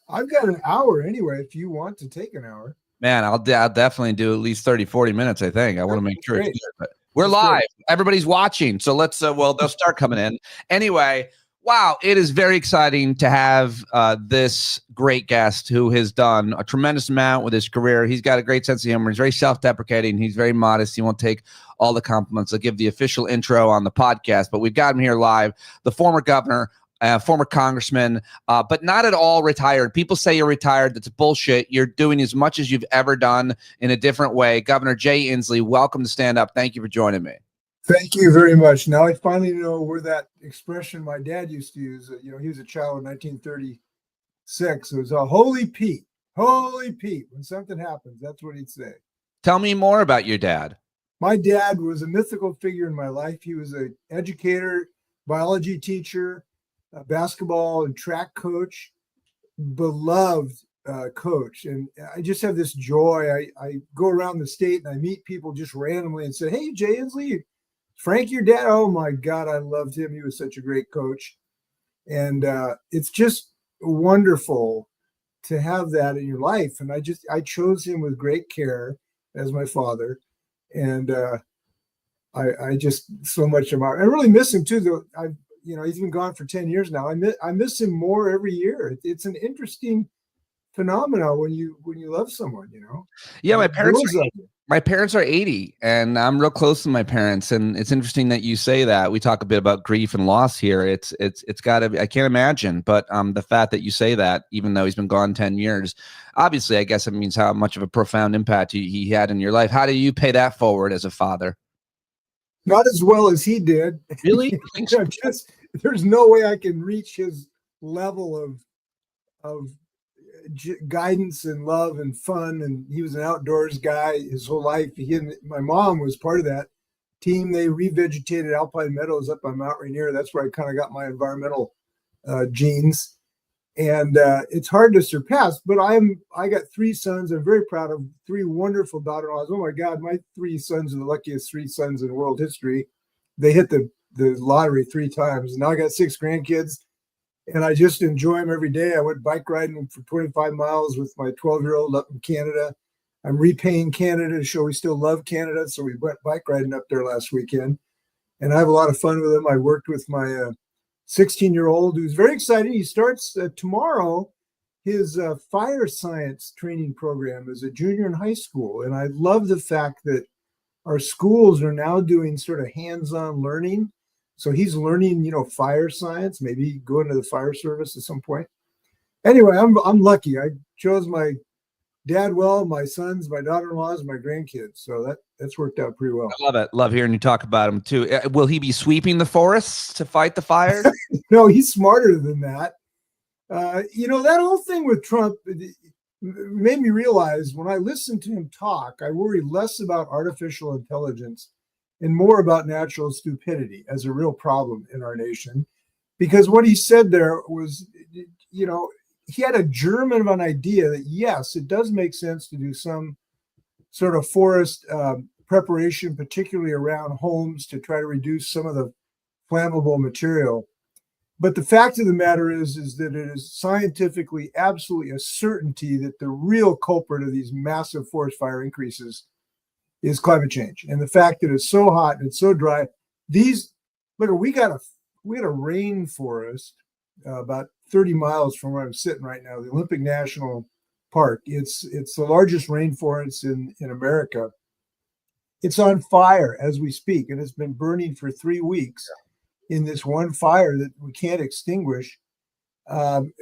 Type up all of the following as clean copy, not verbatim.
I've got an hour anyway, if you want to take an hour. Man, I'll definitely do at least 30, 40 minutes, I think. I want to make That's sure it's great. good. But we're That's live. great. Everybody's watching. So let's, well, they'll start coming in. Anyway, wow, it is very exciting to have this great guest who has done a tremendous amount with his career. He's got a great sense of humor. He's very self-deprecating. He's very modest. He won't take all the compliments. I'll give the official intro on the podcast, but we've got him here live, the former governor, former congressman, but not at all retired. People say you're retired. That's bullshit. You're doing as much as you've ever done in a different way. Governor Jay Inslee, welcome to Stand Up. Thank you for joining me. Thank you very much. Now I finally know where that expression my dad used to use. He was a child in 1936. It was a holy Pete. Holy Pete. When something happens, that's what he'd say. Tell me more about your dad. My dad was a mythical figure in my life. He was an educator, biology teacher, a basketball and track coach, beloved coach. And I just have this joy. I go around the state and I meet people just randomly and say, "Hey, Jay Inslee, Frank, your dad." Oh my God, I loved him. He was such a great coach. And it's just wonderful to have that in your life. And I chose him with great care as my father. And I just so much about. I really miss him too. Though he's been gone for 10 years now. I miss him more every year. It's an interesting phenomenon when you love someone. Yeah, my parents are 80, and I'm real close to my parents. And it's interesting that you say that. We talk a bit about grief and loss here. It's got to be, I can't imagine, but the fact that you say that, even though he's been gone 10 years, obviously, I guess it means how much of a profound impact he had in your life. How do you pay that forward as a father? Not as well as he did. Really? There's no way I can reach his level of guidance and love and fun. And he was an outdoors guy his whole life. He and my mom was part of that team. They revegetated alpine meadows up on Mount Rainier. That's where I kind of got my environmental genes. And it's hard to surpass, but I got three sons. I'm very proud of three wonderful daughter-in-laws. Oh my God, my three sons are the luckiest three sons in world history. They hit the lottery 3 times. Now I got 6 grandkids, and I just enjoy them every day. I went bike riding for 25 miles with my 12-year-old up in Canada. I'm repaying Canada to show we still love Canada, so we went bike riding up there last weekend, and I have a lot of fun with them. I worked with my 16-year-old who's very excited. He starts tomorrow his fire science training program as a junior in high school. And I love the fact that our schools are now doing sort of hands-on learning. So he's learning, fire science, maybe go into the fire service at some point. Anyway, I'm lucky. I chose my dad well, my sons, my daughter-in-laws, my grandkids. So that's worked out pretty well. I love it. Love hearing you talk about him too. Will he be sweeping the forests to fight the fires? No, he's smarter than that. That whole thing with Trump made me realize when I listen to him talk, I worry less about artificial intelligence and more about natural stupidity as a real problem in our nation. Because what he said there was, he had a germ of an idea that, yes, it does make sense to do some sort of forest preparation, particularly around homes, to try to reduce some of the flammable material. But the fact of the matter is that it is scientifically absolutely a certainty that the real culprit of these massive forest fire increases is climate change. And the fact that it's so hot and it's so dry. We had a rainforest about 30 miles from where I'm sitting right now, the Olympic National Park. It's the largest rainforest in America. It's on fire as we speak, and it's been burning for 3 weeks in this one fire that we can't extinguish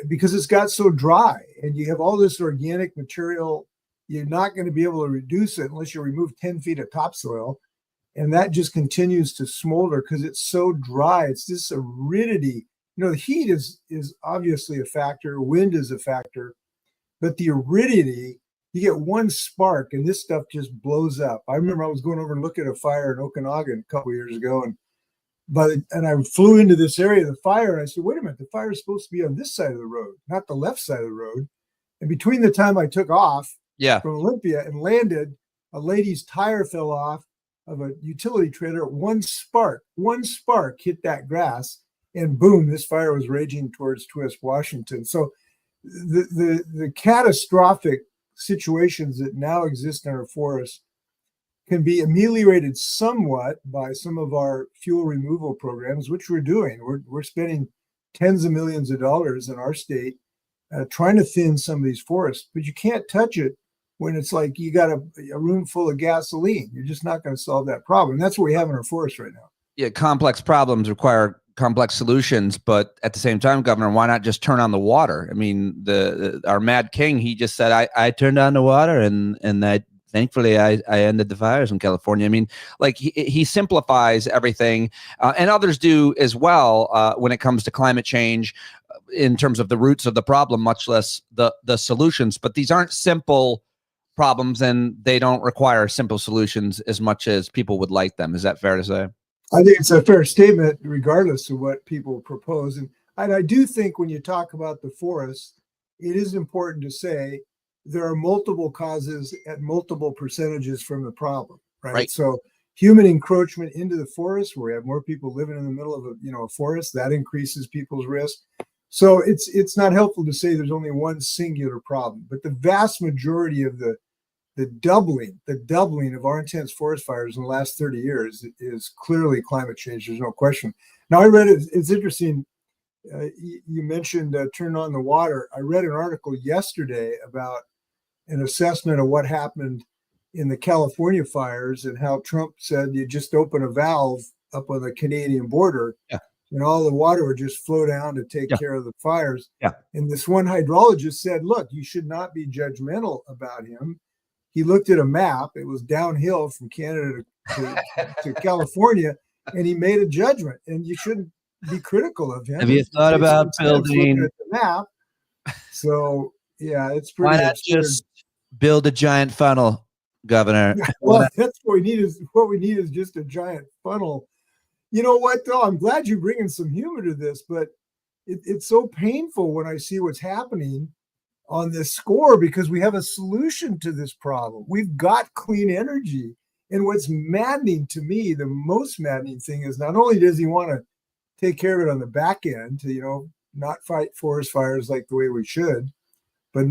because it's got so dry. And you have all this organic material. You're not going to be able to reduce it unless you remove 10 feet of topsoil. And that just continues to smolder because it's so dry. It's this aridity. The heat is obviously a factor. Wind is a factor. But the aridity, you get one spark and this stuff just blows up. I remember I was going over and looking at a fire in Okanagan a couple of years ago, and I flew into this area of the fire, and I said, wait a minute, the fire is supposed to be on this side of the road, not the left side of the road. And between the time I took off from Olympia and landed, a lady's tire fell off of a utility trailer. One spark hit that grass, and boom, this fire was raging towards Twist, Washington. So the catastrophic situations that now exist in our forests can be ameliorated somewhat by some of our fuel removal programs, which we're doing. We're spending tens of millions of dollars in our state trying to thin some of these forests, but you can't touch it when it's like you got a room full of gasoline. You're just not going to solve that problem. That's what we have in our forests right now. Yeah, complex problems require complex solutions, but at the same time, Governor, why not just turn on the water? I mean, our Mad King, he just said, I turned on the water and thankfully I ended the fires in California. I mean, like he simplifies everything, and others do as well when it comes to climate change in terms of the roots of the problem, much less the solutions. But these aren't simple problems, and they don't require simple solutions as much as people would like them. Is that fair to say? I think it's a fair statement, regardless of what people propose. And I do think when you talk about the forest, it is important to say there are multiple causes at multiple percentages from the problem, right? So human encroachment into the forest, where we have more people living in the middle of a forest, that increases people's risk. So it's not helpful to say there's only one singular problem, but the vast majority of the doubling of our intense forest fires in the last 30 years is clearly climate change. There's no question. Now, I read it. It's interesting. You mentioned turn on the water. I read an article yesterday about an assessment of what happened in the California fires and how Trump said you just open a valve up on the Canadian border and all the water would just flow down to take care of the fires. And this one hydrologist said, look, you should not be judgmental about him. He looked at a map. It was downhill from Canada to California, and he made a judgment. And you shouldn't be critical of him. Have you thought about building at the map? So yeah, it's pretty. Why not just build a giant funnel, Governor? Well, that's what we need is just a giant funnel. You know what, though? I'm glad you're bringing some humor to this, but it's so painful when I see what's happening on this score, because we have a solution to this problem. We've got clean energy. And what's maddening to me, the most maddening thing is not only does he want to take care of it on the back end to, not fight forest fires like the way we should, but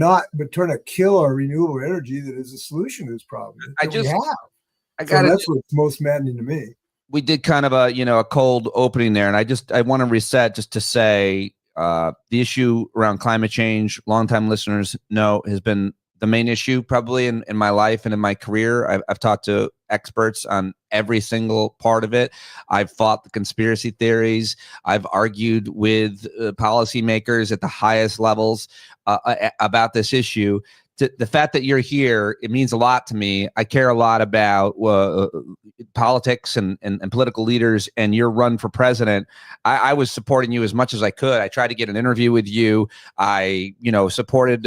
trying to kill our renewable energy that is a solution to this problem. That's what's most maddening to me. We did kind of a cold opening there, and I want to reset just to say the issue around climate change, longtime listeners know, has been the main issue probably in my life and in my career. I've talked to experts on every single part of it. I've fought the conspiracy theories. I've argued with policymakers at the highest levels about this issue. The fact that you're here, it means a lot to me. I care a lot about politics and political leaders, and your run for president. I was supporting you as much as I could. I tried to get an interview with you. I, supported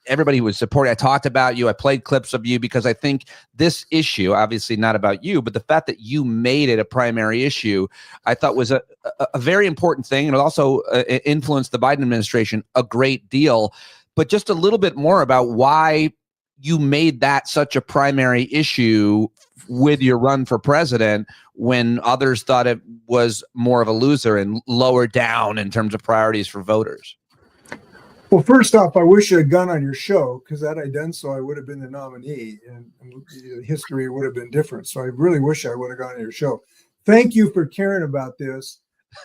everybody who was supporting. I talked about you. I played clips of you because I think this issue, obviously not about you, but the fact that you made it a primary issue, I thought was a very important thing. And it also influenced the Biden administration a great deal. But just a little bit more about why you made that such a primary issue with your run for president when others thought it was more of a loser and lower down in terms of priorities for voters. Well, first off, I wish I had gone on your show, because had I done so, I would have been the nominee and history would have been different. So I really wish I would have gone on your show. Thank you for caring about this.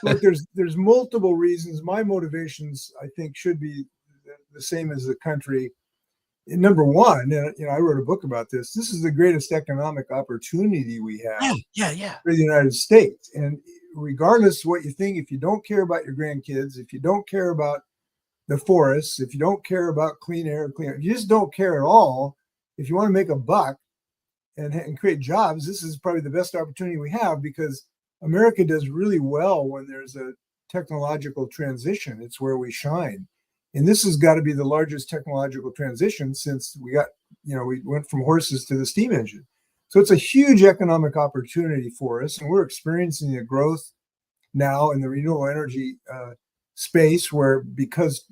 Look, there's multiple reasons. My motivations, I think, should be the same as the country. Number one, I wrote a book about this. This is the greatest economic opportunity we have for the United States. And regardless of what you think, if you don't care about your grandkids, if you don't care about the forests, if you don't care about clean air, if you just don't care at all, if you want to make a buck and create jobs, this is probably the best opportunity we have, because America does really well when there's a technological transition. It's where we shine. And this has got to be the largest technological transition since we went from horses to the steam engine. So it's a huge economic opportunity for us. And we're experiencing the growth now in the renewable energy space, where because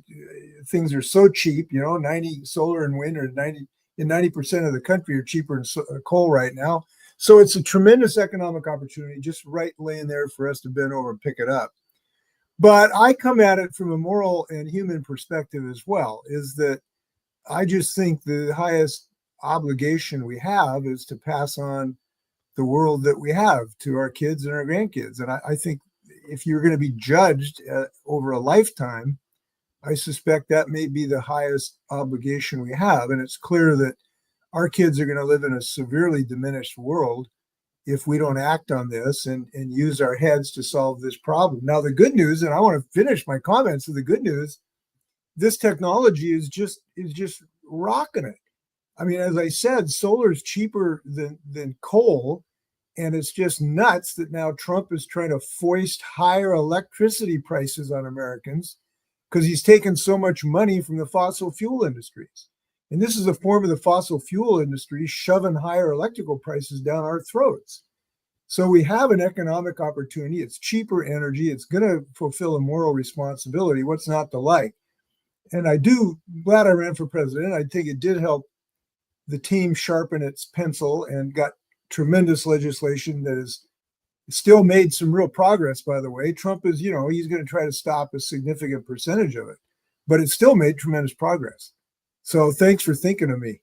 things are so cheap, 90 solar and wind are 90% of the country are cheaper than coal right now. So it's a tremendous economic opportunity just laying there for us to bend over and pick it up. But I come at it from a moral and human perspective as well, is that I just think the highest obligation we have is to pass on the world that we have to our kids and our grandkids. And I think if you're going to be judged over a lifetime, I suspect that may be the highest obligation we have. And it's clear that our kids are going to live in a severely diminished world if we don't act on this and use our heads to solve this problem. Now, the good news, and I want to finish my comments with the good news, this technology is just rocking it. I mean, as I said, solar is cheaper than coal, and it's just nuts that now Trump is trying to foist higher electricity prices on Americans because he's taken so much money from the fossil fuel industries. And this is a form of the fossil fuel industry shoving higher electrical prices down our throats. So we have an economic opportunity. It's cheaper energy. It's going to fulfill a moral responsibility. What's not to like? And glad I ran for president. I think it did help the team sharpen its pencil and got tremendous legislation that has still made some real progress, by the way. Trump is, he's going to try to stop a significant percentage of it, but it still made tremendous progress. So thanks for thinking of me.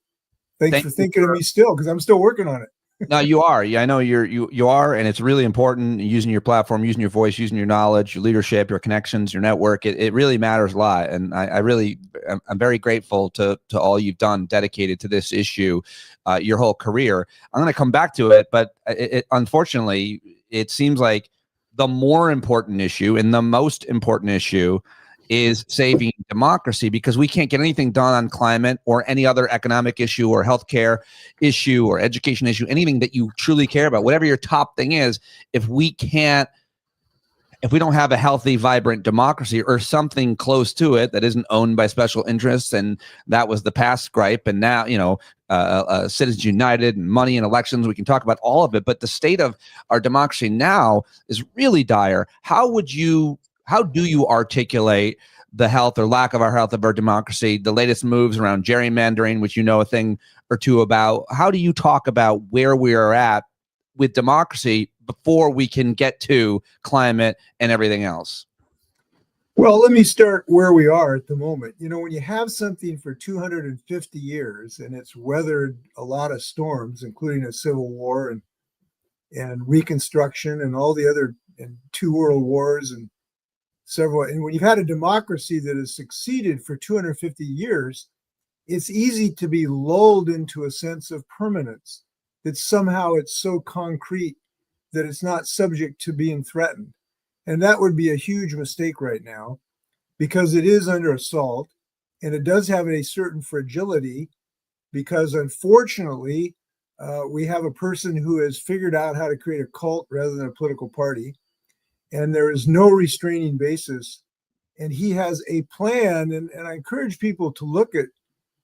Thanks for thinking of me still, because I'm still working on it. No, you are. Yeah, I know you are, and it's really important using your platform, using your voice, using your knowledge, your leadership, your connections, your network. It really matters a lot, and I'm very grateful to all you've done, dedicated to this issue, your whole career. I'm going to come back to it, but unfortunately, it seems like the more important issue and the most important issue is saving democracy, because we can't get anything done on climate or any other economic issue or healthcare issue or education issue, anything that you truly care about, whatever your top thing is, if we don't have a healthy, vibrant democracy or something close to it that isn't owned by special interests. And that was the past gripe. And now, Citizens United and money and elections, we can talk about all of it. But the state of our democracy now is really dire. How do you articulate the health or lack of our democracy, the latest moves around gerrymandering, which you know a thing or two about? How do you talk about where we are at with democracy before we can get to climate and everything else? Well, let me start where we are at the moment. When you have something for 250 years and it's weathered a lot of storms, including a civil war and Reconstruction and all the other, and 2 world wars and several, and when you've had a democracy that has succeeded for 250 years, it's easy to be lulled into a sense of permanence, that somehow it's so concrete that it's not subject to being threatened. And that would be a huge mistake right now, because it is under assault, and it does have a certain fragility, because unfortunately, we have a person who has figured out how to create a cult rather than a political party. And there is no restraining basis. And he has a plan. And I encourage people to look at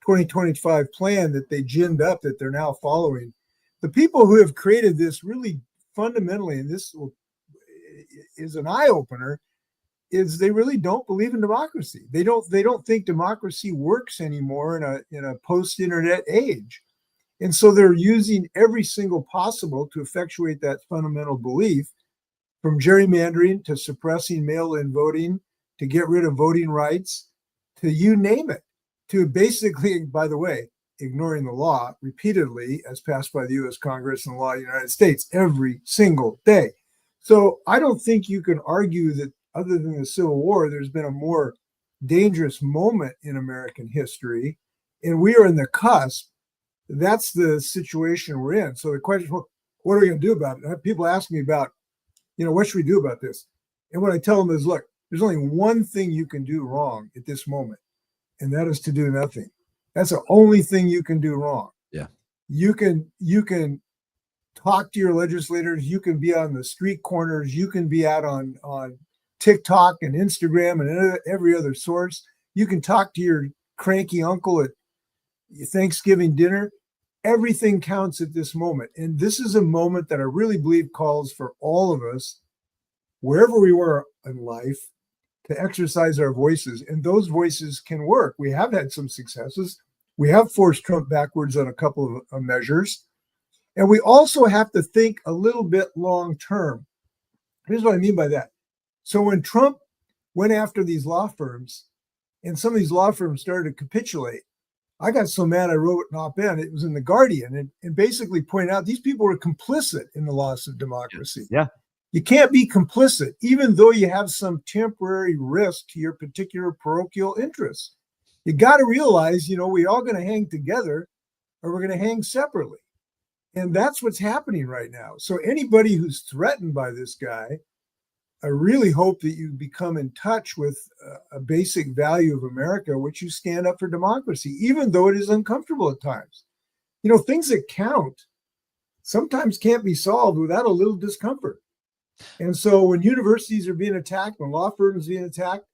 2025 plan that they ginned up, that they're now following. The people who have created this really fundamentally, and this is an eye opener, is they really don't believe in democracy. They don't think democracy works anymore in a post-internet age. And so they're using every single possible to effectuate that fundamental belief, from gerrymandering to suppressing mail-in voting, to get rid of voting rights, to you name it, to basically, by the way, ignoring the law repeatedly as passed by the U.S. Congress and the law of the United States every single day. So I don't think you can argue that, other than the Civil War, there's been a more dangerous moment in American history, and we are in the cusp. That's the situation we're in. So the question, what are we going to do about it? People ask me about, what should we do about this? And what I tell them is, look, there's only one thing you can do wrong at this moment, and that is to do nothing. That's the only thing you can do wrong. Yeah. You can talk to your legislators. You can be on the street corners. You can be out on TikTok and Instagram and every other source. You can talk to your cranky uncle at Thanksgiving dinner. Everything counts at this moment. And this is a moment that I really believe calls for all of us, wherever we were in life, to exercise our voices. And those voices can work. We have had some successes. We have forced Trump backwards on a couple of measures. And we also have to think a little bit long term. Here's what I mean by that. So when Trump went after these law firms, and some of these law firms started to capitulate. I got so mad I wrote an op-ed. It was in the Guardian, and basically pointed out these people were complicit in the loss of democracy. Yeah. You can't be complicit, even though you have some temporary risk to your particular parochial interests. You got to realize, we're all going to hang together or we're going to hang separately. And that's what's happening right now. So anybody who's threatened by this guy, I really hope that you become in touch with a basic value of America, which you stand up for democracy, even though it is uncomfortable at times. Things that count sometimes can't be solved without a little discomfort. And so when universities are being attacked, when law firms are being attacked,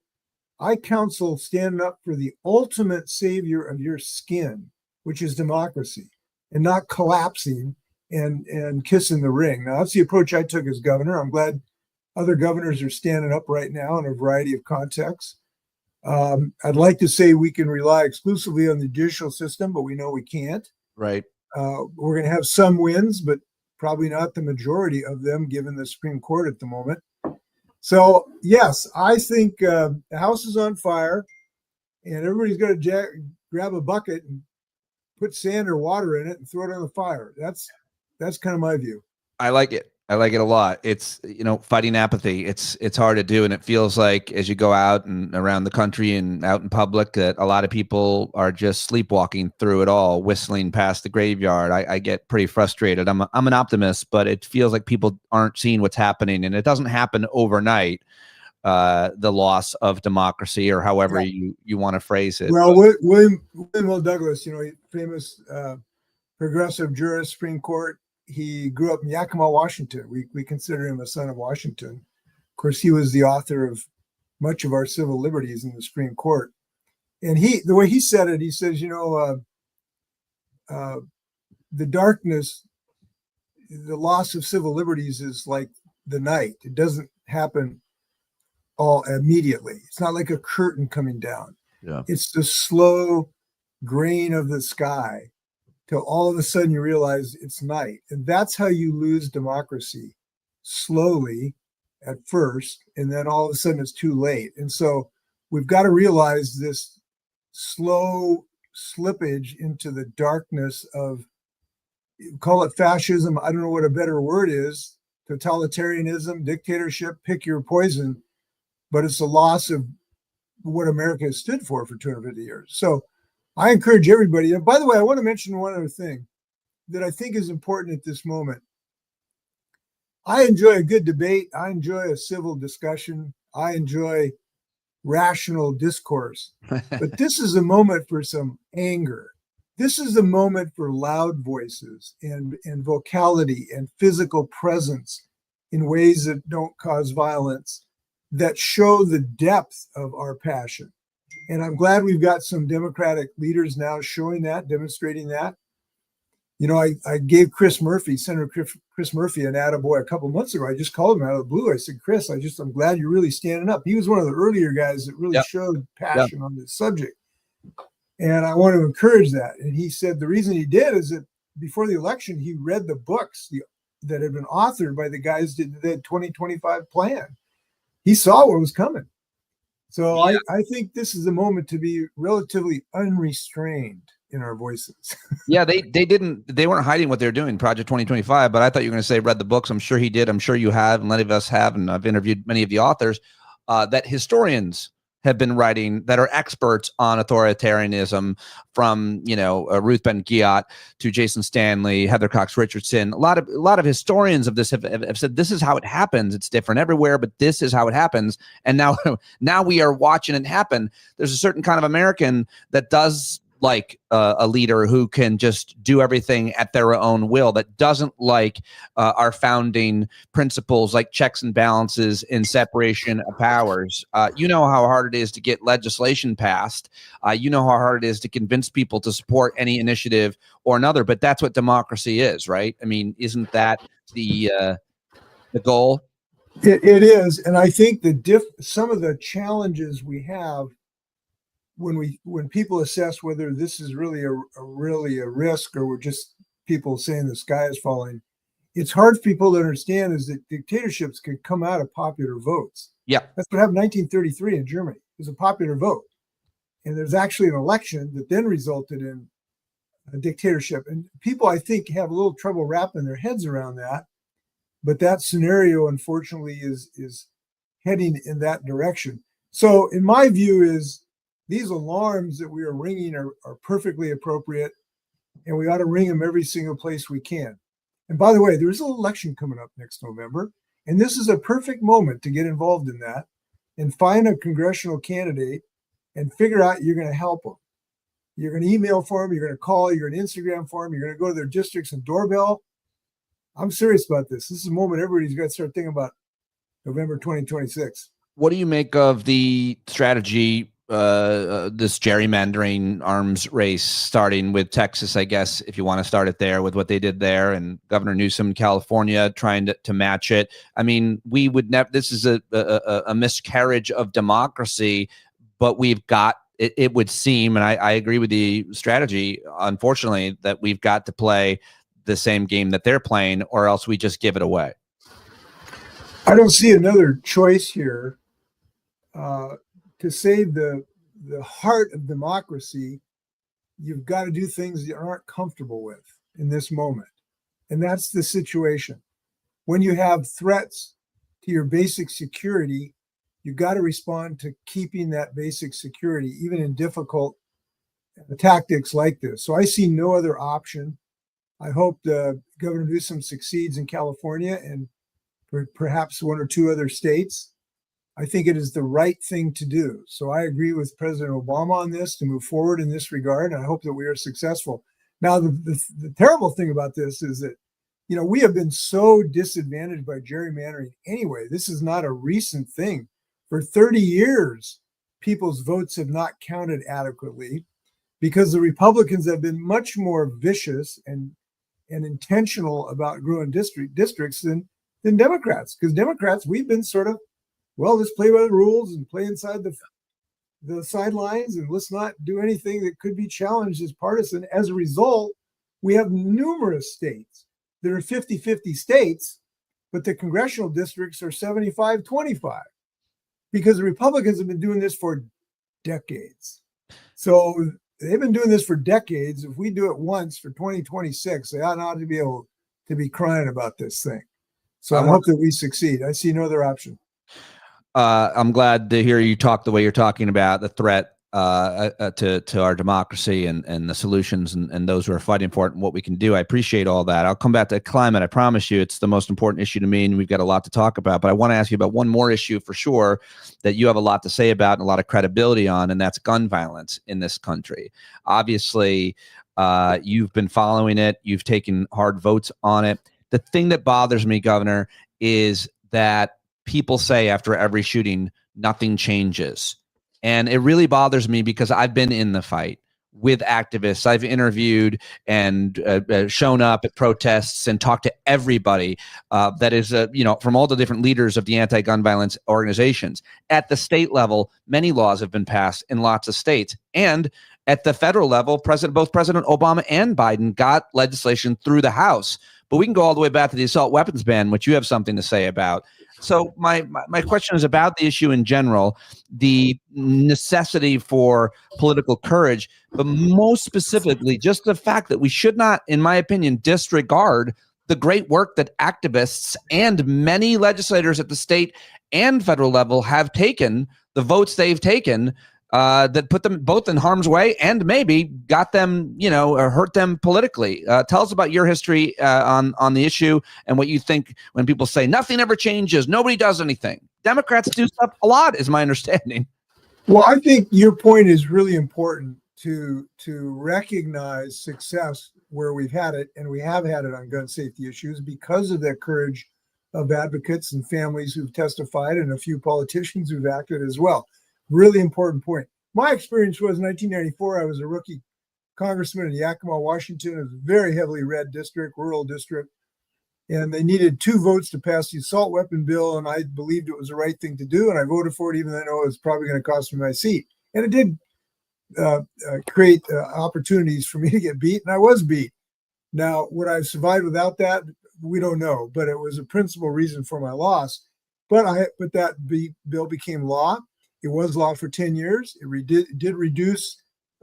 I counsel standing up for the ultimate savior of your skin, which is democracy, and not collapsing and kissing the ring. Now, that's the approach I took as governor. I'm glad other governors are standing up right now in a variety of contexts. I'd like to say we can rely exclusively on the judicial system, but we know we can't. Right. We're going to have some wins, but probably not the majority of them, given the Supreme Court at the moment. So, yes, I think the house is on fire, and everybody's got to grab a bucket and put sand or water in it and throw it on the fire. That's kind of my view. I like it. I like it a lot. It's, fighting apathy. It's hard to do. And it feels like as you go out and around the country and out in public that a lot of people are just sleepwalking through it all, whistling past the graveyard. I get pretty frustrated. I'm an optimist, but it feels like people aren't seeing what's happening, and it doesn't happen overnight. The loss of democracy, or however you want to phrase it. Well, William L. Douglas, famous progressive jurist, Supreme Court. He grew up in Yakima, Washington. We consider him a son of Washington. Of course, he was the author of much of our civil liberties in the Supreme Court. And the way he said it, he says, the darkness, the loss of civil liberties is like the night. It doesn't happen all immediately. It's not like a curtain coming down. Yeah. It's the slow graying of the sky till all of a sudden you realize it's night. And that's how you lose democracy, slowly at first, and then all of a sudden it's too late. And so we've got to realize this slow slippage into the darkness of, call it fascism, I don't know what a better word is, totalitarianism, dictatorship, pick your poison, but it's a loss of what America has stood for 250 years. So I encourage everybody. And by the way, I want to mention one other thing that I think is important at this moment. I enjoy a good debate. I enjoy a civil discussion. I enjoy rational discourse. But this is a moment for some anger. This is a moment for loud voices and vocality and physical presence in ways that don't cause violence, that show the depth of our passion. And I'm glad we've got some Democratic leaders now showing that, demonstrating that. I gave Senator Chris Murphy, an attaboy a couple months ago. I just called him out of the blue. I said, Chris, I'm glad you're really standing up. He was one of the earlier guys that really showed passion on this subject. And I want to encourage that. And he said the reason he did is that before the election, he read the books that had been authored by the guys that did the 2025 plan. He saw what was coming. So I think this is a moment to be relatively unrestrained in our voices. Yeah, they weren't hiding what they're doing, Project 2025, but I thought you were going to say read the books. I'm sure he did. I'm sure you have, and many of us have, and I've interviewed many of the authors that historians have been writing that are experts on authoritarianism, from Ruth Ben-Ghiat to Jason Stanley, Heather Cox Richardson. A lot of historians of this have said this is how it happens. It's different everywhere, but this is how it happens. And now we are watching it happen. There's a certain kind of American that does like a leader who can just do everything at their own will, that doesn't like our founding principles like checks and balances and separation of powers. You know how hard it is to get legislation passed. You know how hard it is to convince people to support any initiative or another, but that's what democracy is, right? I mean, isn't that the goal? It is. And I think some of the challenges we have when people assess whether this is really a risk, or we're just people saying the sky is falling, it's hard for people to understand is that dictatorships can come out of popular votes. Yeah. That's what happened in 1933 in Germany. It was a popular vote. And there's actually an election that then resulted in a dictatorship. And people, I think, have a little trouble wrapping their heads around that. But that scenario, unfortunately, is heading in that direction. So, in my view, is these alarms that we are ringing are perfectly appropriate, and we ought to ring them every single place we can. And by the way, there's an election coming up next November, and this is a perfect moment to get involved in that and find a congressional candidate and figure out you're going to help them. You're going to email for them, you're going to call, you're going to Instagram for them, you're going to go to their districts and doorbell. I'm serious about this. This is a moment everybody's got to start thinking about November 2026. What do you make of the strategy, this gerrymandering arms race, starting with Texas, I guess, if you want to start it there, with what they did there, and Governor Newsom in California trying to match it? I mean, we would never, this is a miscarriage of democracy, but we've got, it would seem, and I agree with the strategy, unfortunately, that we've got to play the same game that they're playing, or else we just give it away. I don't see another choice here. To save the heart of democracy, you've got to do things you aren't comfortable with in this moment. And that's the situation. When you have threats to your basic security, you've got to respond to keeping that basic security, even in difficult tactics like this. So I see no other option. I hope Governor Newsom succeeds in California and perhaps one or two other states. I think it is the right thing to do. So I agree with President Obama on this, to move forward in this regard, and I hope that we are successful. Now, the terrible thing about this is that, you know, we have been so disadvantaged by gerrymandering anyway. This is not a recent thing. For 30 years, people's votes have not counted adequately because the Republicans have been much more vicious and intentional about growing districts than Democrats. Because Democrats, we've been sort of, well, let's play by the rules and play inside the sidelines, and let's not do anything that could be challenged as partisan. As a result, we have numerous states that are 50-50 states, but the congressional districts are 75-25 because the Republicans have been doing this for decades. So they've been doing this for decades. If we do it once for 2026, they ought not to be able to be crying about this thing. So I hope that we succeed. I see no other option. I'm glad to hear you talk the way you're talking about the threat to our democracy and the solutions and those who are fighting for it and what we can do. I appreciate all that. I'll come back to climate. I promise you it's the most important issue to me, and we've got a lot to talk about. But I want to ask you about one more issue for sure that you have a lot to say about and a lot of credibility on, and that's gun violence in this country. Obviously, you've been following it. You've taken hard votes on it. The thing that bothers me, Governor, is that people say after every shooting, nothing changes. And it really bothers me because I've been in the fight with activists. I've interviewed and shown up at protests and talked to everybody that is, from all the different leaders of the anti-gun violence organizations. At the state level, many laws have been passed in lots of states. And at the federal level, both President Obama and Biden got legislation through the House. But we can go all the way back to the assault weapons ban, which you have something to say about. So my question is about the issue in general, the necessity for political courage, but most specifically, just the fact that we should not, in my opinion, disregard the great work that activists and many legislators at the state and federal level have taken, the votes they've taken, that put them both in harm's way and maybe got them, or hurt them politically. Tell us about your history on the issue and what you think when people say nothing ever changes, nobody does anything. Democrats do stuff a lot, is my understanding. Well, I think your point is really important to recognize success where we've had it, and we have had it on gun safety issues because of the courage of advocates and families who've testified and a few politicians who've acted as well. Really important point. My experience was in 1994, I was a rookie congressman in Yakima, Washington. It was a very heavily red district, rural district. And they needed 2 votes to pass the assault weapon bill. And I believed it was the right thing to do. And I voted for it, even though I know it was probably going to cost me my seat. And it did create opportunities for me to get beat. And I was beat. Now, would I have survived without that? We don't know. But it was a principal reason for my loss. But bill became law. It was law for 10 years. It did reduce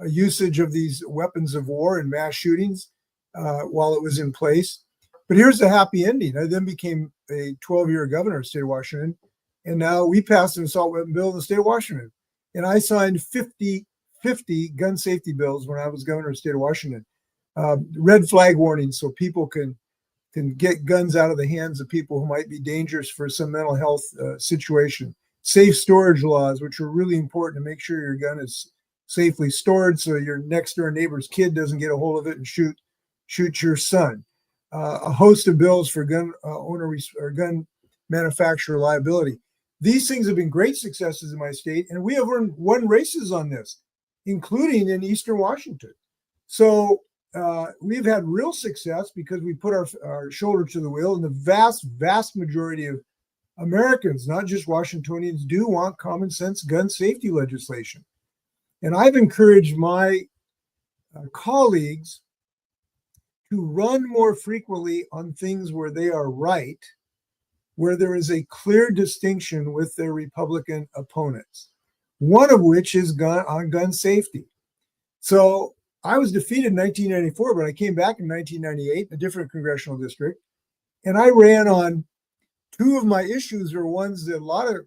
usage of these weapons of war and mass shootings while it was in place. But here's the happy ending. I then became a 12-year governor of the state of Washington, and now we passed an assault weapon bill in the state of Washington. And I signed 50 gun safety bills when I was governor of the state of Washington. Red flag warnings so people can get guns out of the hands of people who might be dangerous for some mental health situation. Safe storage laws, which are really important to make sure your gun is safely stored so your next door neighbor's kid doesn't get a hold of it and shoot your son. A host of bills for gun owner or gun manufacturer liability. These things have been great successes in my state, and we have won races on this, including in Eastern Washington. So we've had real success because we put our shoulder to the wheel, and the vast majority of Americans, not just Washingtonians, do want common sense gun safety legislation. And I've encouraged my colleagues to run more frequently on things where they are right, where there is a clear distinction with their Republican opponents, one of which is on gun safety. So I was defeated in 1994, but I came back in 1998 in a different congressional district, and I ran on two of my issues are ones that a lot of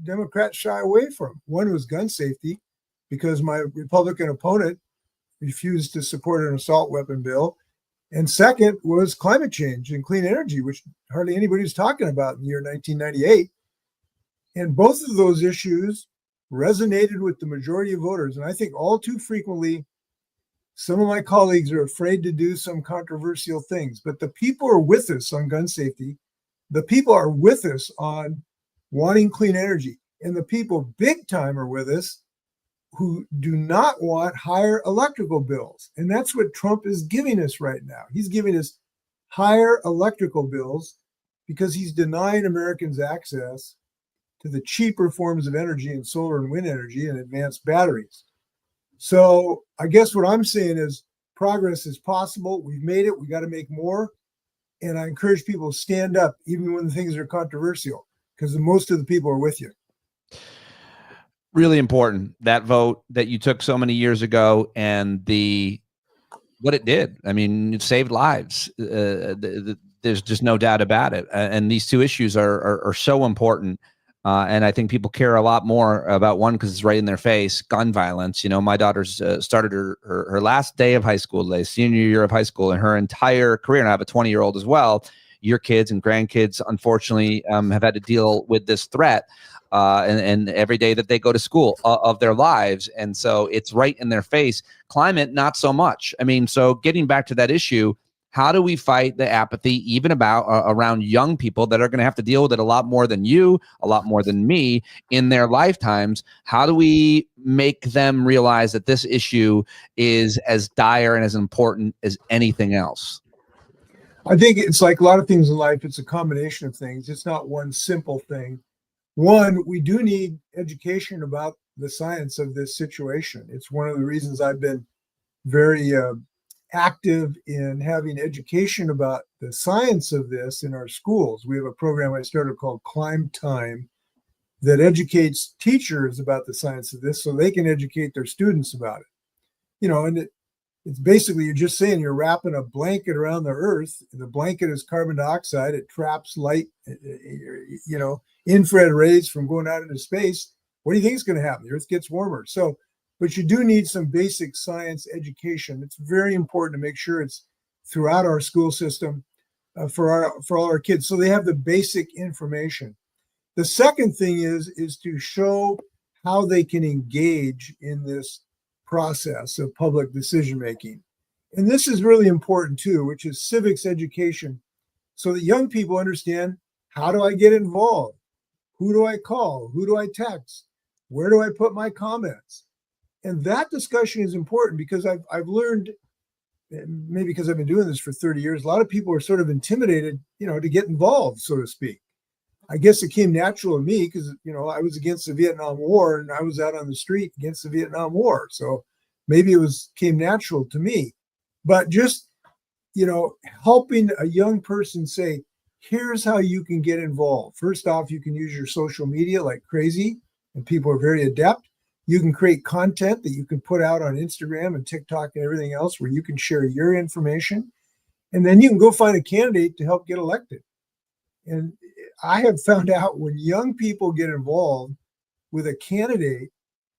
Democrats shy away from. One was gun safety, because my Republican opponent refused to support an assault weapon bill. And second was climate change and clean energy, which hardly anybody was talking about in the year 1998. And both of those issues resonated with the majority of voters. And I think all too frequently, some of my colleagues are afraid to do some controversial things, but the people are with us on gun safety. The people are with us on wanting clean energy. And the people big time are with us who do not want higher electrical bills. And that's what Trump is giving us right now. He's giving us higher electrical bills because he's denying Americans access to the cheaper forms of energy and solar and wind energy and advanced batteries. So I guess what I'm saying is progress is possible. We've made it. We got to make more. And I encourage people to stand up even when things are controversial, because most of the people are with you. Really important, that vote that you took so many years ago and what it did. I mean, it saved lives. There's just no doubt about it. And these two issues are so important. And I think people care a lot more about one because it's right in their face, gun violence. You know, my daughter's started her last day of high school today, senior year of high school, and her entire career, and I have a 20-year-old as well. Your kids and grandkids, unfortunately, have had to deal with this threat. And every day that they go to school of their lives. And so it's right in their face. Climate, not so much. I mean, so getting back to that issue, how do we fight the apathy even around young people that are going to have to deal with it a lot more than you, a lot more than me in their lifetimes? How do we make them realize that this issue is as dire and as important as anything else? I think it's like a lot of things in life. It's a combination of things. It's not one simple thing. One, we do need education about the science of this situation. It's one of the reasons I've been very active in having education about the science of this in our schools. We have a program I started called Climb Time that educates teachers about the science of this so they can educate their students about it. You know, and it's basically, you're just saying you're wrapping a blanket around the earth. The blanket is carbon dioxide. It traps light, you know, infrared rays from going out into space. What do you think is going to happen? The earth gets warmer. So, but you do need some basic science education. It's very important to make sure it's throughout our school system for all our kids, so they have the basic information. The second thing is to show how they can engage in this process of public decision making. And this is really important too, which is civics education, so that young people understand, how do I get involved? Who do I call? Who do I text? Where do I put my comments? And that discussion is important because I've learned, maybe because I've been doing this for 30 years, a lot of people are sort of intimidated, you know, to get involved, so to speak. I guess it came natural to me because, you know, I was against the Vietnam War and I was out on the street against the Vietnam War. So maybe it came natural to me. But just, you know, helping a young person say, Here's how you can get involved. First off, you can use your social media like crazy, and people are very adept. You can create content that you can put out on Instagram and TikTok and everything else where you can share your information. And then you can go find a candidate to help get elected. And I have found out when young people get involved with a candidate,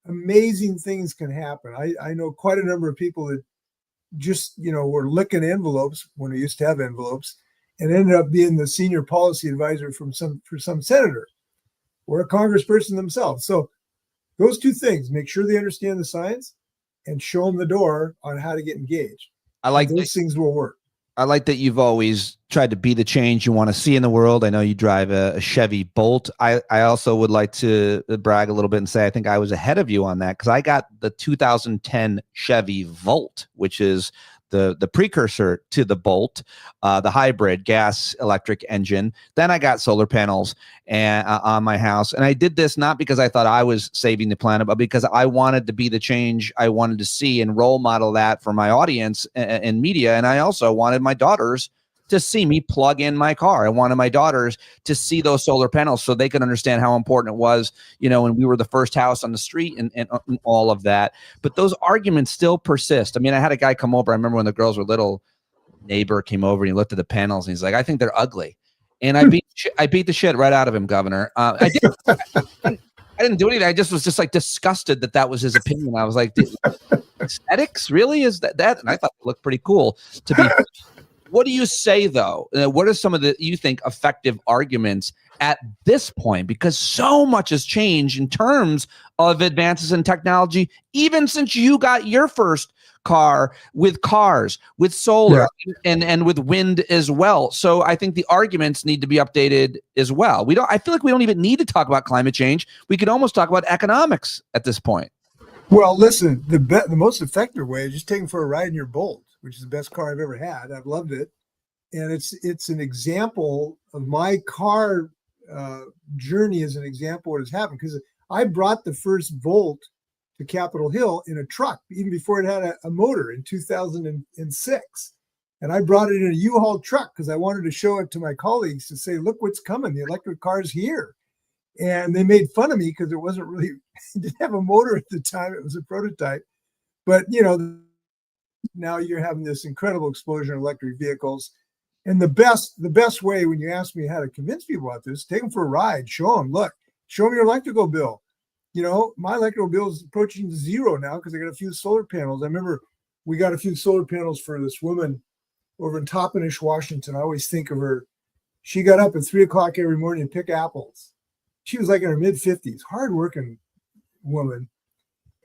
amazing things can happen. I know quite a number of people that just, were licking envelopes when we used to have envelopes and ended up being the senior policy advisor for some senator or a congressperson themselves. So those two things, make sure they understand the science and show them the door on how to get engaged. I like those things will work. I like that you've always tried to be the change you want to see in the world. I know you drive a Chevy Bolt. I also would like to brag a little bit and say I think I was ahead of you on that because I got the 2010 Chevy Volt, which is the precursor to the Bolt, the hybrid gas electric engine. Then I got solar panels on my house. And I did this not because I thought I was saving the planet, but because I wanted to be the change I wanted to see and role model that for my audience and media. And I also wanted my daughters to see me plug in my car. I wanted my daughters to see those solar panels so they could understand how important it was, when we were the first house on the street and all of that. But those arguments still persist. I mean, I had a guy come over. I remember when the girls were little, neighbor came over and he looked at the panels and he's like, I think they're ugly. And I beat the shit right out of him, Governor. I didn't do anything. I just was like disgusted that was his opinion. I was like, aesthetics really is that? And I thought it looked pretty cool to be. What do you say, though? What are some of the, you think, effective arguments at this point? Because so much has changed in terms of advances in technology, even since you got your first car with cars, with solar, and with wind as well. So I think the arguments need to be updated as well. I feel like we don't even need to talk about climate change. We could almost talk about economics at this point. Well, listen, the most effective way is just taking for a ride in your Bolt, which is the best car I've ever had. I've loved it. And it's an example of my car journey as an example of what has happened. Because I brought the first Volt to Capitol Hill in a truck, even before it had a motor in 2006. And I brought it in a U-Haul truck because I wanted to show it to my colleagues to say, look what's coming. The electric car is here. And they made fun of me because it wasn't really, it didn't have a motor at the time. It was a prototype. But, now you're having this incredible explosion of electric vehicles. And the best way when you ask me how to convince people about this, take them for a ride, show them your electrical bill. My electrical bill is approaching zero now because I got a few solar panels. I remember we got a few solar panels for this woman over in Toppenish, Washington. I always think of her. She got up at 3:00 every morning and pick apples. She was like in her mid-50s, hardworking woman.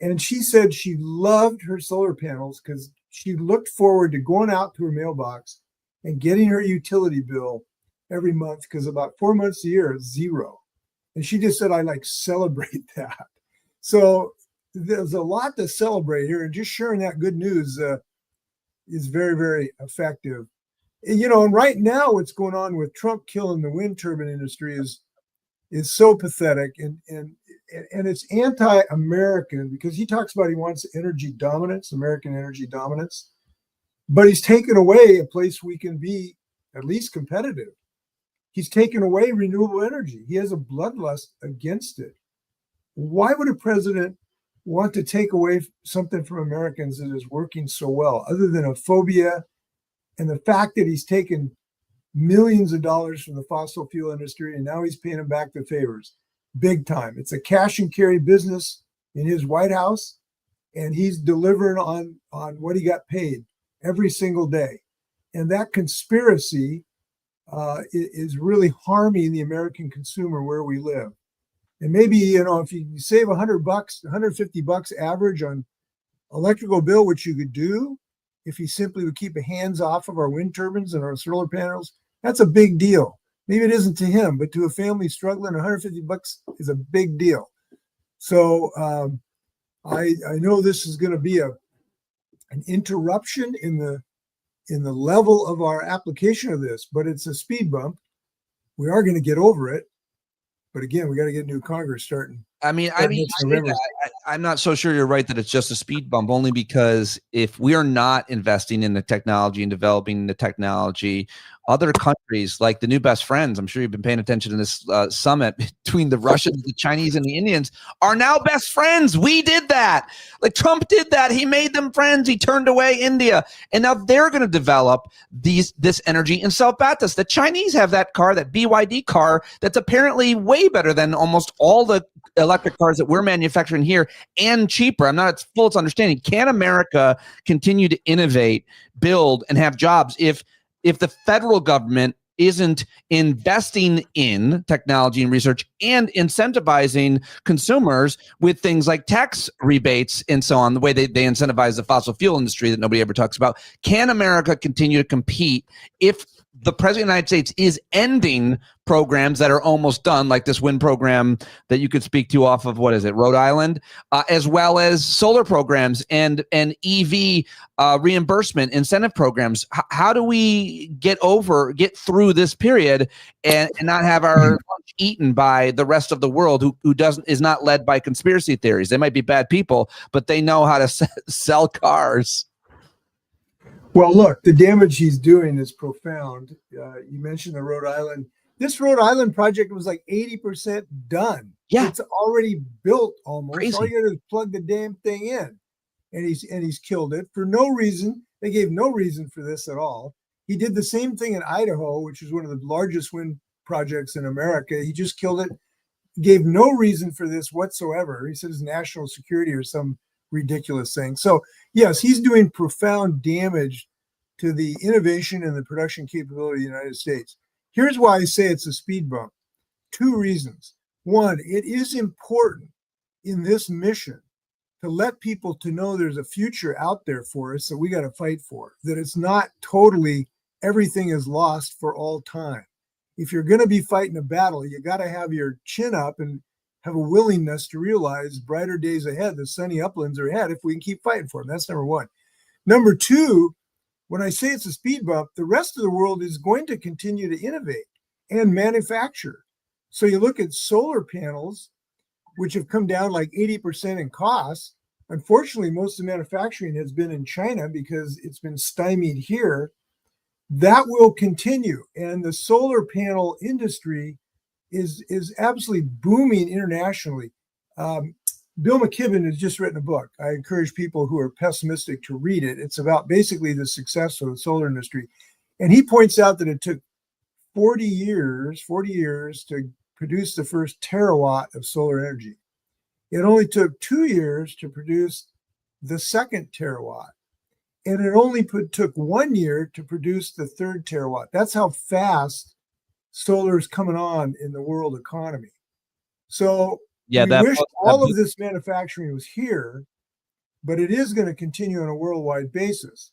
And she said she loved her solar panels because she looked forward to going out to her mailbox and getting her utility bill every month because about 4 months a year is zero. And she just said, I celebrate that. So there's a lot to celebrate here. And just sharing that good news is very, very effective. And right now what's going on with Trump killing the wind turbine industry is so pathetic and it's anti-American because he talks about he wants energy dominance, American energy dominance, but he's taken away a place we can be at least competitive. He's taken away renewable energy. He has a bloodlust against it. Why would a president want to take away something from Americans that is working so well, other than a phobia and the fact that he's taken millions of dollars from the fossil fuel industry, and now he's paying them back the favors big time. It's a cash and carry business in his White House, and he's delivering on what he got paid every single day. And that conspiracy is really harming the American consumer where we live. And maybe, if you save $100, $150 average on electrical bill, which you could do if you simply would keep the hands off of our wind turbines and our solar panels, that's a big deal. Maybe it isn't to him, but to a family struggling, $150 is a big deal. So I know this is going to be an interruption in the level of our application of this, but it's a speed bump. We are going to get over it. But again, we got to get new Congress starting. I'm not so sure you're right that it's just a speed bump, only because if we are not investing in the technology and developing the technology, other countries like the new best friends, I'm sure you've been paying attention to this summit between the Russians, the Chinese, and the Indians, are now best friends. We did that. Like Trump did that. He made them friends. He turned away India. And now they're going to develop this energy and sell Batas. The Chinese have that car, that BYD car, that's apparently way better than almost all the electric cars that we're manufacturing here and cheaper. I'm not at full understanding. Can America continue to innovate, build, and have jobs if the federal government isn't investing in technology and research and incentivizing consumers with things like tax rebates and so on, the way they incentivize the fossil fuel industry that nobody ever talks about? Can America continue to compete if the president of the United States is ending programs that are almost done, like this wind program that you could speak to off of, what is it, Rhode Island, as well as solar programs and EV reimbursement incentive programs? How do we get through this period and not have our lunch eaten by the rest of the world who is not led by conspiracy theories? They might be bad people, but they know how to sell cars. Well, look, the damage he's doing is profound. You mentioned the Rhode Island. This Rhode Island project was like 80% done. Yeah. It's already built almost. Crazy. All you got to do is plug the damn thing in. And he's killed it for no reason. They gave no reason for this at all. He did the same thing in Idaho, which is one of the largest wind projects in America. He just killed it. Gave no reason for this whatsoever. He said it's national security or some ridiculous thing. So yes, he's doing profound damage to the innovation and the production capability of the United States. Here's why I say it's a speed bump. Two reasons. One, it is important in this mission to let people to know there's a future out there for us that we got to fight for, that it's not totally everything is lost for all time. If you're going to be fighting a battle, you got to have your chin up and have a willingness to realize brighter days ahead, the sunny uplands are ahead if we can keep fighting for them. That's number one. Number two, when I say it's a speed bump, the rest of the world is going to continue to innovate and manufacture. So you look at solar panels, which have come down like 80% in cost. Unfortunately, most of the manufacturing has been in China because it's been stymied here. That will continue. And the solar panel industry is absolutely booming internationally. Bill McKibben has just written a book. I encourage people who are pessimistic to read it. It's about basically the success of the solar industry. And he points out that it took 40 years to produce the first terawatt of solar energy. It only took 2 years to produce the second terawatt. And it only took 1 year to produce the third terawatt. That's how fast solar is coming on in the world economy. So we wish all of this manufacturing was here, but it is going to continue on a worldwide basis.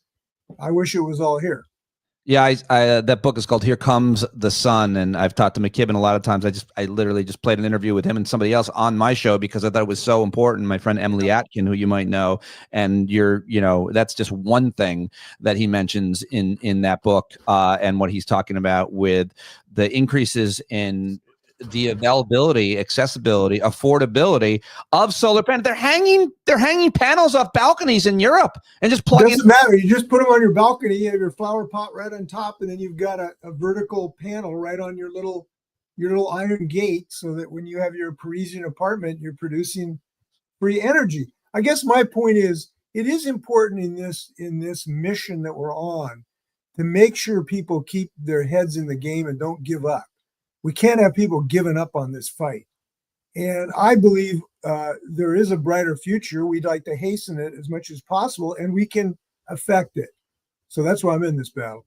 I wish it was all here. Yeah, that book is called Here Comes the Sun, and I've talked to McKibben a lot of times. I literally just played an interview with him and somebody else on my show because I thought it was so important. My friend Emily Atkin, who you might know, and that's just one thing that he mentions in that book, and what he's talking about with the increases in the availability, accessibility, affordability of solar panels. They're hanging panels off balconies in Europe and just plug in. Doesn't matter. You just put them on your balcony. You have your flower pot right on top, and then you've got a vertical panel right on your little iron gate, so that when you have your Parisian apartment, you're producing free energy. I guess my point is, it is important in this mission that we're on to make sure people keep their heads in the game and don't give up. We can't have people giving up on this fight. And I believe there is a brighter future. We'd like to hasten it as much as possible, and we can affect it. So that's why I'm in this battle.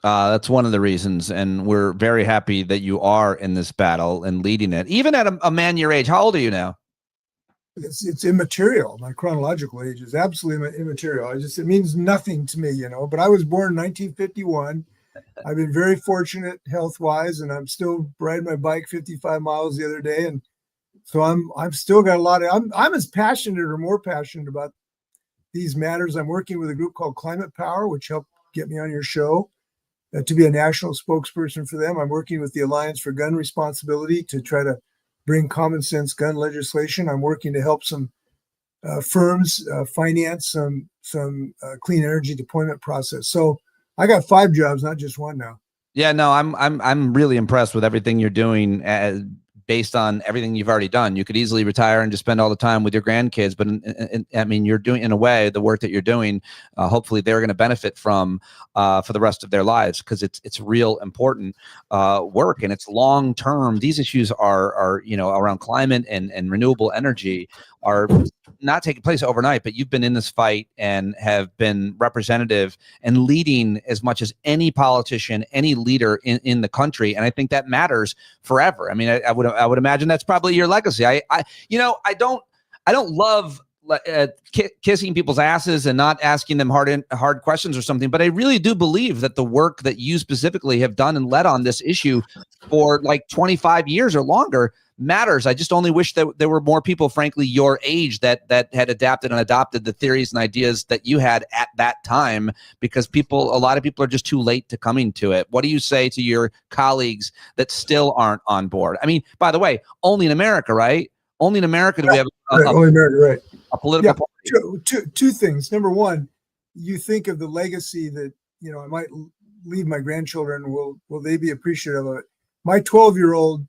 That's one of the reasons. And we're very happy that you are in this battle and leading it, even at a man your age. How old are you now? It's immaterial. My chronological age is absolutely immaterial. It means nothing to me, but I was born in 1951. I've been very fortunate health-wise, and I'm still riding my bike 55 miles the other day. And so I've still got a lot of, I'm as passionate or more passionate about these matters. I'm working with a group called Climate Power, which helped get me on your show to be a national spokesperson for them. I'm working with the Alliance for Gun Responsibility to try to bring common sense gun legislation. I'm working to help some firms finance some clean energy deployment process. So I got 5 jobs, not just one now. Yeah, no, I'm really impressed with everything you're doing. Based on everything you've already done, you could easily retire and just spend all the time with your grandkids. But I mean, you're doing, in a way, the work that you're doing. Hopefully, they're going to benefit from for the rest of their lives, because it's real important work, and it's long term. These issues are around climate and renewable energy are not taking place overnight, but you've been in this fight and have been representative and leading as much as any politician, any leader in the country. And I think that matters forever. I mean, I would imagine that's probably your legacy. I don't love kissing people's asses and not asking them hard questions or something, but I really do believe that the work that you specifically have done and led on this issue for like 25 years or longer matters. I just only wish that there were more people, frankly, your age that had adapted and adopted the theories and ideas that you had at that time, because a lot of people are just too late to coming to it. What do you say to your colleagues that still aren't on board? I mean, by the way, only in America, right? Only in America do we have only America, right? A political party. Two things. Number one, you think of the legacy that I might leave my grandchildren. Will they be appreciative of it? My 12-year-old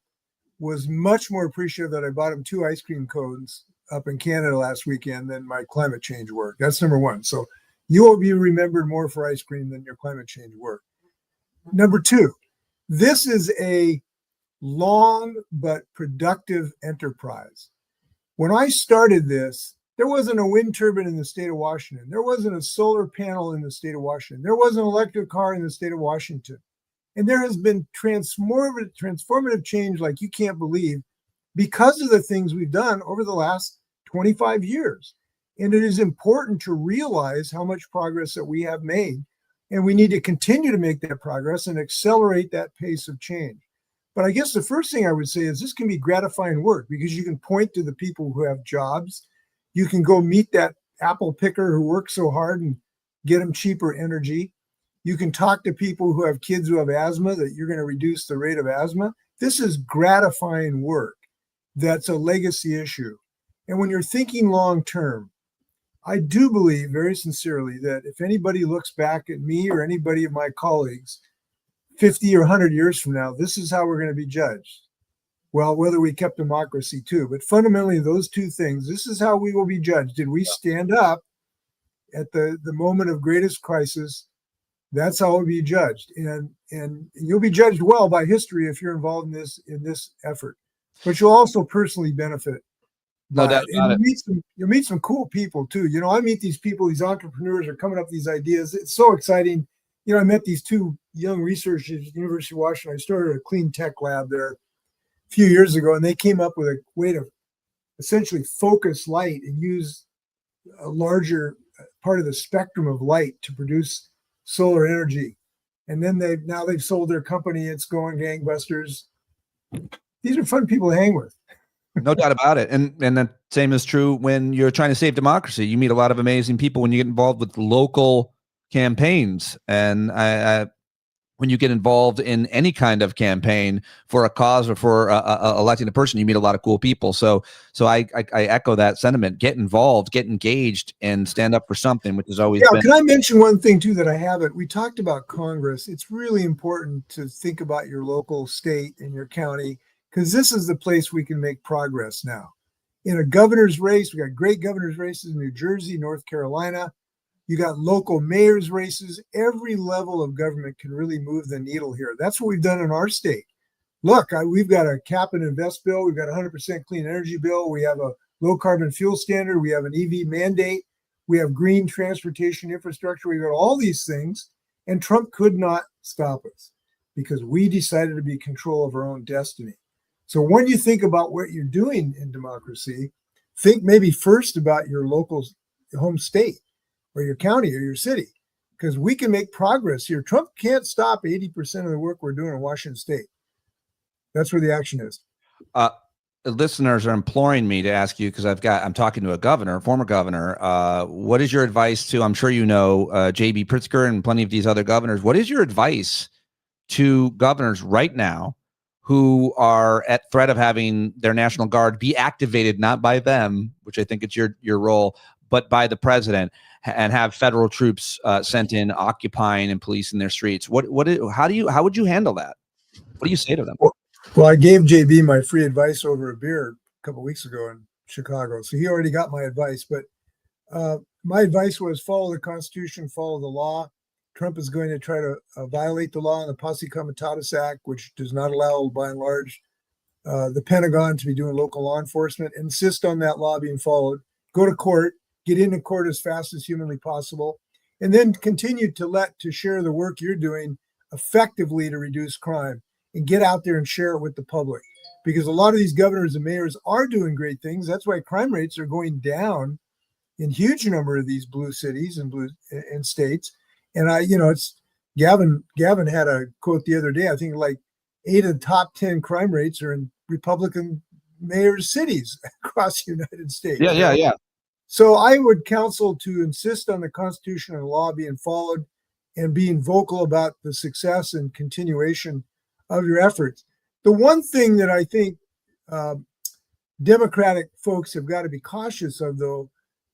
was much more appreciative that I bought him 2 ice cream cones up in Canada last weekend than my climate change work. That's number one. So you will be remembered more for ice cream than your climate change work. Number two, this is a long but productive enterprise. When I started this, there wasn't a wind turbine in the state of Washington. There wasn't a solar panel in the state of Washington. There wasn't an electric car in the state of Washington. And there has been transformative change like you can't believe because of the things we've done over the last 25 years. And it is important to realize how much progress that we have made. And we need to continue to make that progress and accelerate that pace of change. But I guess the first thing I would say is this can be gratifying work because you can point to the people who have jobs. You can go meet that apple picker who works so hard and get them cheaper energy. You can talk to people who have kids who have asthma, that you're going to reduce the rate of asthma. This is gratifying work. That's a legacy issue. And when you're thinking long term, I do believe very sincerely that if anybody looks back at me or anybody of my colleagues 50 or 100 years from now, this is how we're going to be judged. Well, whether we kept democracy too, but fundamentally those two things, this is how we will be judged. Did we stand up at the moment of greatest crisis? That's how we'll be judged. And you'll be judged well by history if you're involved in this effort. But you'll also personally benefit. No doubt about it. You'll meet some cool people too. I meet these people, these entrepreneurs are coming up with these ideas. It's so exciting. I met these 2 young researchers at the University of Washington. I started a clean tech lab there a few years ago, and they came up with a way to essentially focus light and use a larger part of the spectrum of light to produce solar energy. And then they've sold their company. It's going gangbusters. These are fun people to hang with. No doubt about it. And the same is true when you're trying to save democracy. You meet a lot of amazing people when you get involved with local campaigns. And when you get involved in any kind of campaign for a cause or for electing a person, you meet a lot of cool people. So I echo that sentiment. Get involved, get engaged, and stand up for something, which has always been. Can I mention one thing too that I haven't? We talked about Congress. It's really important to think about your local state and your county, because this is the place we can make progress now. In a governor's race, we got great governor's races in New Jersey, North Carolina. You got local mayor's races. Every level of government can really move the needle here. That's what we've done in our state. Look, we've got a cap and invest bill. We've got a 100% clean energy bill. We have a low carbon fuel standard. We have an EV mandate. We have green transportation infrastructure. We've got all these things. And Trump could not stop us because we decided to be in control of our own destiny. So when you think about what you're doing in democracy, think maybe first about your local home state or your county or your city, because we can make progress here. Trump can't stop 80% of the work we're doing in Washington state. That's where the action is. Listeners are imploring me to ask you, because I'm talking to a governor, former governor. What is your advice to, I'm sure you know, J.B. Pritzker and plenty of these other governors. What is your advice to governors right now who are at threat of having their National Guard be activated, not by them, which I think it's your role, but by the president, and have federal troops sent in occupying and policing their streets. How would you handle that? What do you say to them? Well, I gave JB my free advice over a beer a couple of weeks ago in Chicago, so he already got my advice. But my advice was follow the Constitution, follow the law. Trump is going to try to violate the law in the Posse Comitatus Act, which does not allow, by and large, the Pentagon to be doing local law enforcement. Insist on that law being followed. Go to court, get into court as fast as humanly possible, and then continue to share the work you're doing effectively to reduce crime, and get out there and share it with the public. Because a lot of these governors and mayors are doing great things. That's why crime rates are going down in huge number of these blue cities and blue states. And it's Gavin had a quote the other day. I think like 8 of the top 10 crime rates are in Republican mayors' cities across the United States. Yeah. So I would counsel to insist on the Constitution and the law being followed, and being vocal about the success and continuation of your efforts. The one thing that I think Democratic folks have got to be cautious of, though,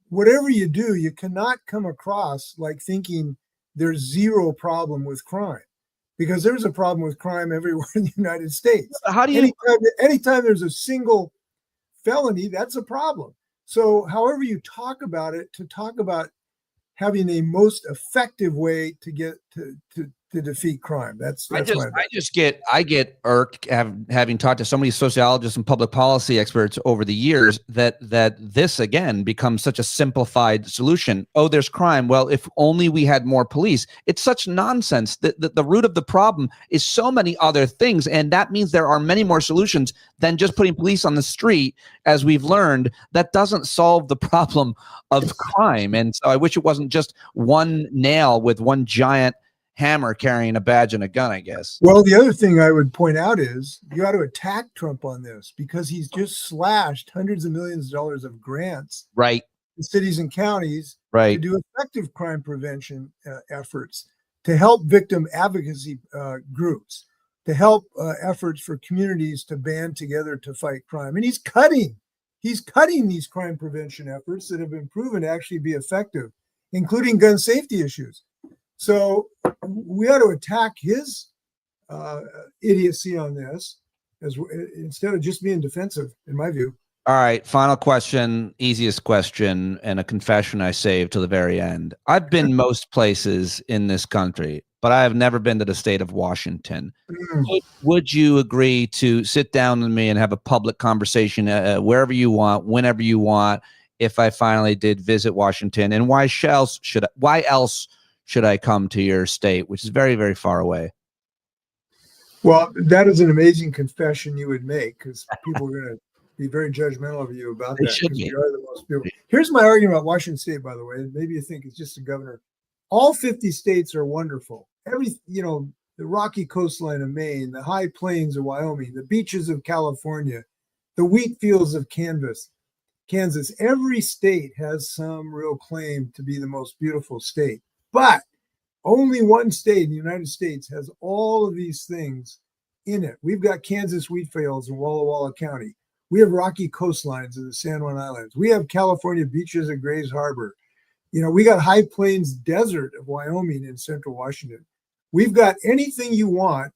whatever you do, you cannot come across like thinking there's zero problem with crime, because there's a problem with crime everywhere in the United States. How do you? Anytime there's a single felony, that's a problem. So however you talk about it, to talk about having a most effective way to get to defeat crime. I get irked having talked to so many sociologists and public policy experts over the years that this again becomes such a simplified solution. Oh, there's crime. Well, if only we had more police. It's such nonsense. The root of the problem is so many other things, and that means there are many more solutions than just putting police on the street. As we've learned, that doesn't solve the problem of crime. And so I wish it wasn't just one nail with one giant hammer carrying a badge and a gun, I guess. Well, the other thing I would point out is you got to attack Trump on this, because he's just slashed hundreds of millions of dollars of grants, right, in cities and counties, right, to do effective crime prevention efforts, to help victim advocacy groups, to help efforts for communities to band together to fight crime. And he's cutting these crime prevention efforts that have been proven to actually be effective, including gun safety issues. So we ought to attack his idiocy on this instead of just being defensive, in my view. All right, final question, easiest question, and a confession I saved to the very end. I've been most places in this country, but I have never been to the state of Washington. Would you agree to sit down with me and have a public conversation wherever you want, whenever you want, if I finally did visit Washington? And why else should I come to your state, which is very, very far away? Well, that is an amazing confession you would make, because people are going to be very judgmental of you about that. You are the most beautiful. Here's my argument about Washington State, by the way. Maybe you think it's just a governor. All 50 states are wonderful. The rocky coastline of Maine, the high plains of Wyoming, the beaches of California, the wheat fields of Kansas. Every state has some real claim to be the most beautiful state. But only one state in the United States has all of these things in it. We've got Kansas wheat fields in Walla Walla County. We have rocky coastlines in the San Juan Islands. We have California beaches at Grays Harbor. We got high plains desert of Wyoming in central Washington. We've got anything you want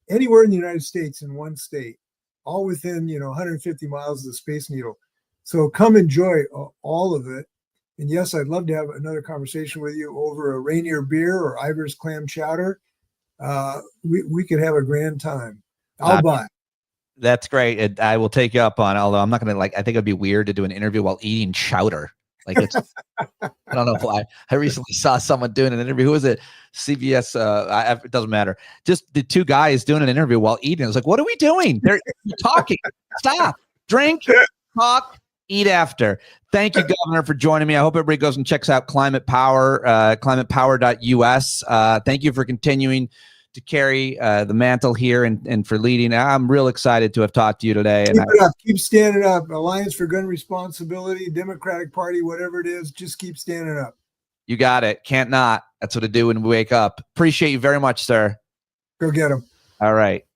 anywhere in the United States in one state, all within 150 miles of the Space Needle. So come enjoy all of it. And yes, I'd love to have another conversation with you over a Rainier beer or Ivar's clam chowder. We could have a grand time. I'll buy. That's great. I will take you up on it, although I'm not going to I think it'd be weird to do an interview while eating chowder. It's, I don't know why. I recently saw someone doing an interview. Who was it? CBS. It doesn't matter. Just the two guys doing an interview while eating. I was like, what are we doing? They're talking. Stop. Drink. Talk. Eat after. Thank you, Governor, for joining me. I hope everybody goes and checks out Climate Power, climatepower.us. Thank you for continuing to carry the mantle here and for leading. I'm real excited to have talked to you today. Keep standing up. Alliance for Gun Responsibility, Democratic Party, whatever it is, just keep standing up. You got it. Can't not. That's what I do when we wake up. Appreciate you very much, sir. Go get them. All right.